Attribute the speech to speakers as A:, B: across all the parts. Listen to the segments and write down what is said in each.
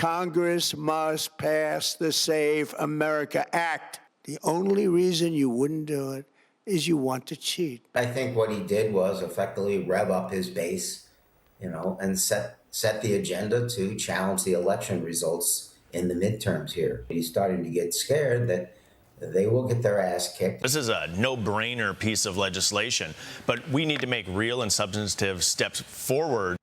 A: Congress must pass the Save America Act. The only reason you wouldn't do it is you want to cheat.
B: I think what he did was effectively rev up his base, and set the agenda to challenge the election results in the midterms here. He's starting to get scared that they will get their ass kicked.
C: This is a no-brainer piece of legislation, but we need to make real and substantive steps forward.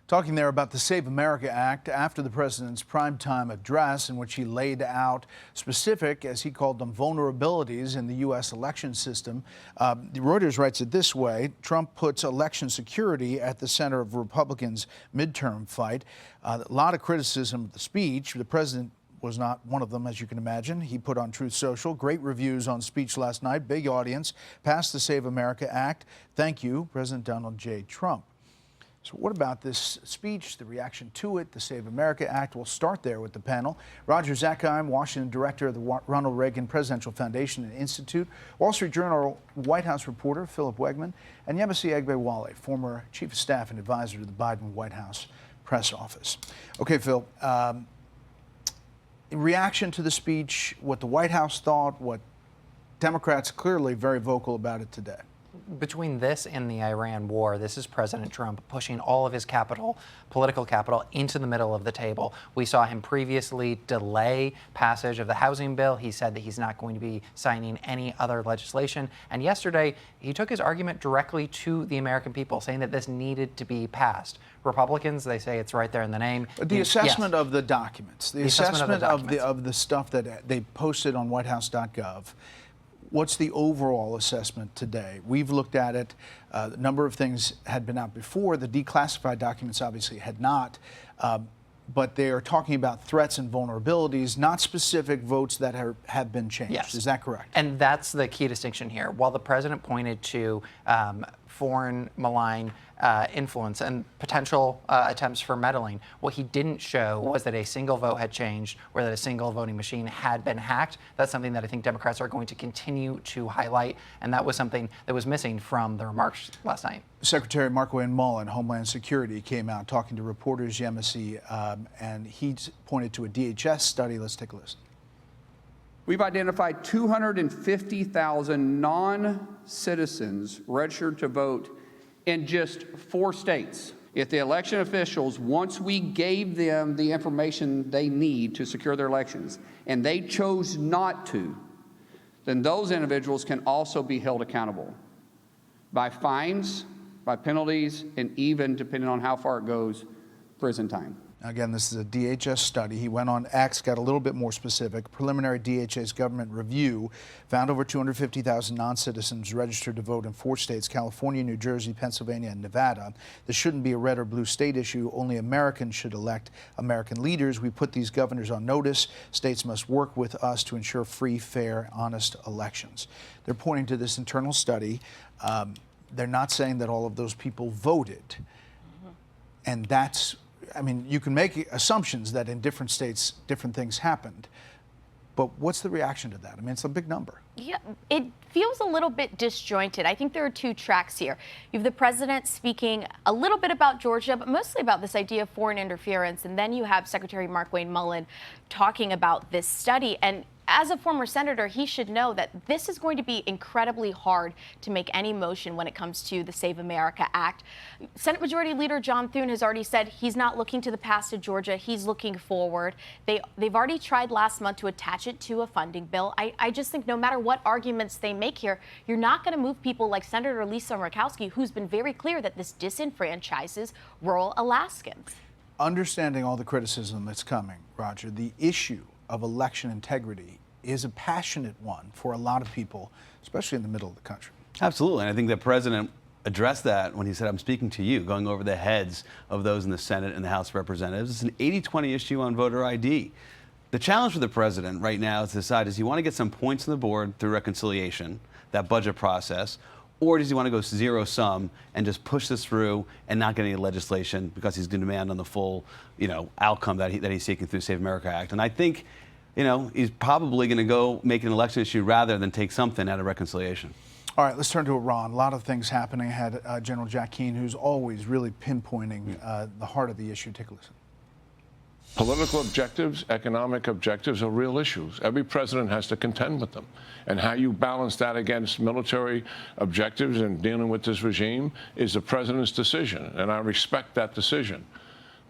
D: Talking there about the Save America Act after the president's primetime address, in which he laid out specific, as he called them, vulnerabilities in the U.S. election system. Reuters writes it this way: Trump puts election security at the center of Republicans' midterm fight. A lot of criticism of the speech. The president was not one of them, as you can imagine. He put on Truth Social great reviews on speech last night. Big audience. Passed the Save America Act. Thank you, President Donald J. Trump. So what about this speech, the reaction to it, the Save America Act? We'll start there with the panel. Roger Zakheim, Washington director of the Ronald Reagan Presidential Foundation and Institute, Wall Street Journal White House reporter Philip Wegman, and Yemisi Egbewale, former chief of staff and advisor to the Biden White House press office. Okay, Phil, in reaction to the speech, what the White House thought, what Democrats clearly very vocal about it today.
E: Between this and the Iran war, this is President Trump pushing all of his political capital, into the middle of the table. We saw him previously delay passage of the housing bill. He said that he's not going to be signing any other legislation. And yesterday, he took his argument directly to the American people, saying that this needed to be passed. Republicans, they say it's right there in the name.
D: The assessment of the documents, the assessment of the stuff that they posted on whitehouse.gov. What's the overall assessment today? We've looked at it. A number of things had been out before. The declassified documents obviously had not. But they are talking about threats and vulnerabilities, not specific votes that have been changed.
E: Yes.
D: Is that correct?
E: And that's the key distinction here. While the president pointed to foreign malign influence and potential attempts for meddling, what he didn't show was that a single vote had changed or that a single voting machine had been hacked. That's something that I think Democrats are going to continue to highlight, and that was something that was missing from the remarks last night.
D: Secretary Markwayne Mullin, Homeland Security, came out talking to reporters, Yemisi, and he pointed to a DHS study. Let's take a listen.
F: We've identified 250,000 non-citizens registered to vote in just 4 states. If the election officials, once we gave them the information they need to secure their elections, and they chose not to, then those individuals can also be held accountable by fines, by penalties, and even, depending on how far it goes, prison time.
D: Again, this is a DHS study. He went on X, got a little bit more specific. Preliminary DHS government review found over 250,000 non-citizens registered to vote in 4 states, California, New Jersey, Pennsylvania, and Nevada. This shouldn't be a red or blue state issue. Only Americans should elect American leaders. We put these governors on notice. States must work with us to ensure free, fair, honest elections. They're pointing to this internal study. They're not saying that all of those people voted. And that's, I mean, you can make assumptions that in different states, different things happened. But what's the reaction to that? I mean, it's a big number.
G: Yeah, it feels a little bit disjointed. I think there are 2 tracks here. You have the president speaking a little bit about Georgia, but mostly about this idea of foreign interference. And then you have Secretary Markwayne Mullin talking about this study. And as a former senator, he should know that this is going to be incredibly hard to make any motion when it comes to the Save America Act. Senate Majority Leader John Thune has already said he's not looking to the past of Georgia. He's looking forward. They've already tried last month to attach it to a funding bill. I just think no matter what arguments they make here, you're not going to move people like Senator Lisa Murkowski, who's been very clear that this disenfranchises rural Alaskans.
D: Understanding all the criticism that's coming, Roger, the issue of election integrity is a passionate one for a lot of people, especially in the middle of the country.
H: Absolutely. And I think the president addressed that when he said, I'm speaking to you, going over the heads of those in the Senate and the House of Representatives. It's an 80-20 issue on voter ID. The challenge for the president right now is to decide, does he want to get some points on the board through reconciliation, that budget process, or does he want to go zero-sum and just push this through and not get any legislation because he's going to demand on the full, outcome that he's seeking through the Save America Act? And I think, he's probably going to go make an election issue rather than take something out of reconciliation.
D: All right, let's turn to Iran. A lot of things happening. I had General Jack Keane, who's always really pinpointing the heart of the issue. Take a listen.
I: Political objectives, economic objectives are real issues. Every president has to contend with them. And how you balance that against military objectives and dealing with this regime is the president's decision, and I respect that decision.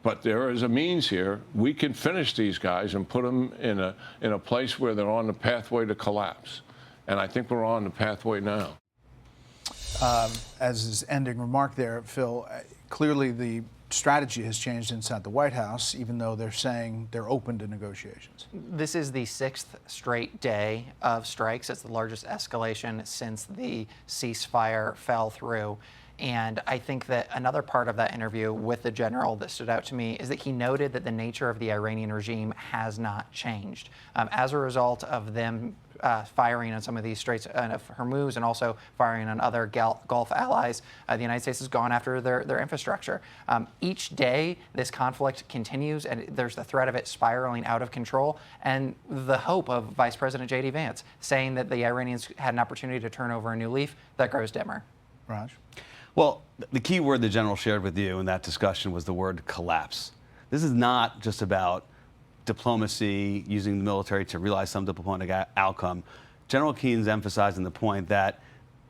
I: But there is a means here. We can finish these guys and put them in a place where they're on the pathway to collapse. And I think we're on the pathway now.
D: As his ending remark there, Phil, clearly the strategy has changed inside the White House, even though they're saying they're open to negotiations.
E: This is the 6th straight day of strikes. It's the largest escalation since the ceasefire fell through. And I think that another part of that interview with the general that stood out to me is that he noted that the nature of the Iranian regime has not changed. As a result of them firing on some of these Straits of Hormuz and also firing on other Gulf allies, the United States has gone after their infrastructure. Each day, this conflict continues, and there's the threat of it spiraling out of control, and the hope of Vice President J.D. Vance saying that the Iranians had an opportunity to turn over a new leaf, that grows dimmer.
D: Raj?
H: Well, the key word the general shared with you in that discussion was the word collapse. This is not just about diplomacy, using the military to realize some diplomatic outcome. General Keene's emphasizing the point that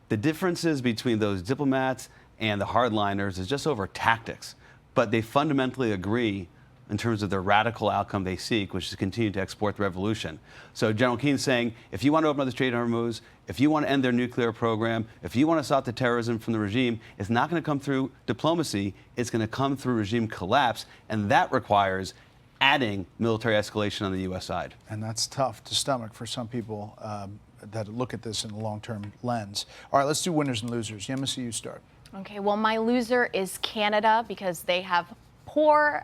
H: the differences between those diplomats and the hardliners is just over tactics, but they fundamentally agree in terms of the radical outcome they seek, which is to continue to export the revolution. So General Keene's saying, if you want to open up the Strait of Hormuz, if you want to end their nuclear program, if you want to stop the terrorism from the regime, it's not going to come through diplomacy, it's going to come through regime collapse, and that requires adding military escalation on the U.S. side.
D: And that's tough to stomach for some people that look at this in a long-term lens. All right, let's do winners and losers. Yemisi, you start.
G: Okay, well, my loser is Canada because they have poor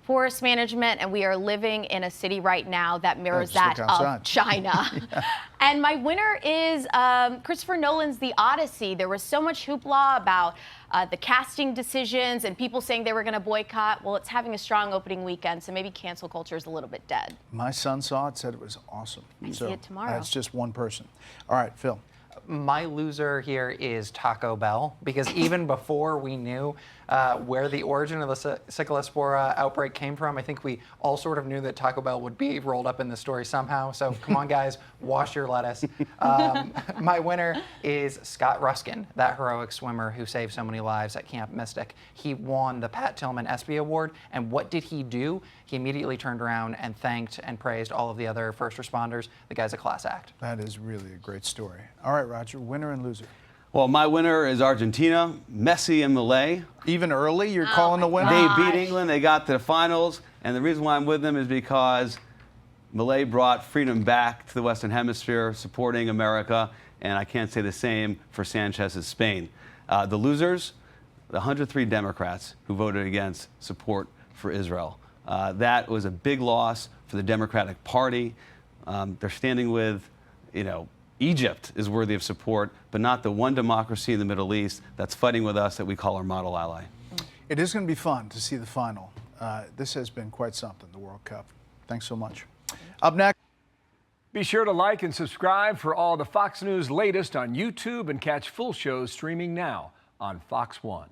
G: forest management, and we are living in a city right now that mirrors that of China. Yeah. And my winner is Christopher Nolan's The Odyssey. There was so much hoopla about the casting decisions and people saying they were going to boycott. Well, it's having a strong opening weekend, so maybe cancel culture is a little bit dead.
D: My son saw it, said it was awesome.
G: I see it tomorrow.
D: That's just one person. All right, Phil.
E: My loser here is Taco Bell, because even before we knew where the origin of the Cyclospora outbreak came from, I think we all sort of knew that Taco Bell would be rolled up in this story somehow. So come on, guys, wash your lettuce. My winner is Scott Ruskin, that heroic swimmer who saved so many lives at Camp Mystic. He won the Pat Tillman ESPY Award, and what did he do? He immediately turned around and thanked and praised all of the other first responders. The guy's a class act.
D: That is really a great story. All right, Roger, winner and loser.
H: Well, my winner is Argentina, Messi and Milei.
D: Even early, you're calling the winner?
H: They beat England, they got to the finals, and the reason why I'm with them is because Milei brought freedom back to the Western Hemisphere, supporting America, and I can't say the same for Sanchez's Spain. The losers, the 103 Democrats who voted against support for Israel. That was a big loss for the Democratic Party. They're standing with, Egypt is worthy of support, but not the one democracy in the Middle East that's fighting with us that we call our model ally.
D: It is going to be fun to see the final. This has been quite something, the World Cup. Thanks so much. Up next.
J: Be sure to like and subscribe for all the Fox News latest on YouTube and catch full shows streaming now on Fox One.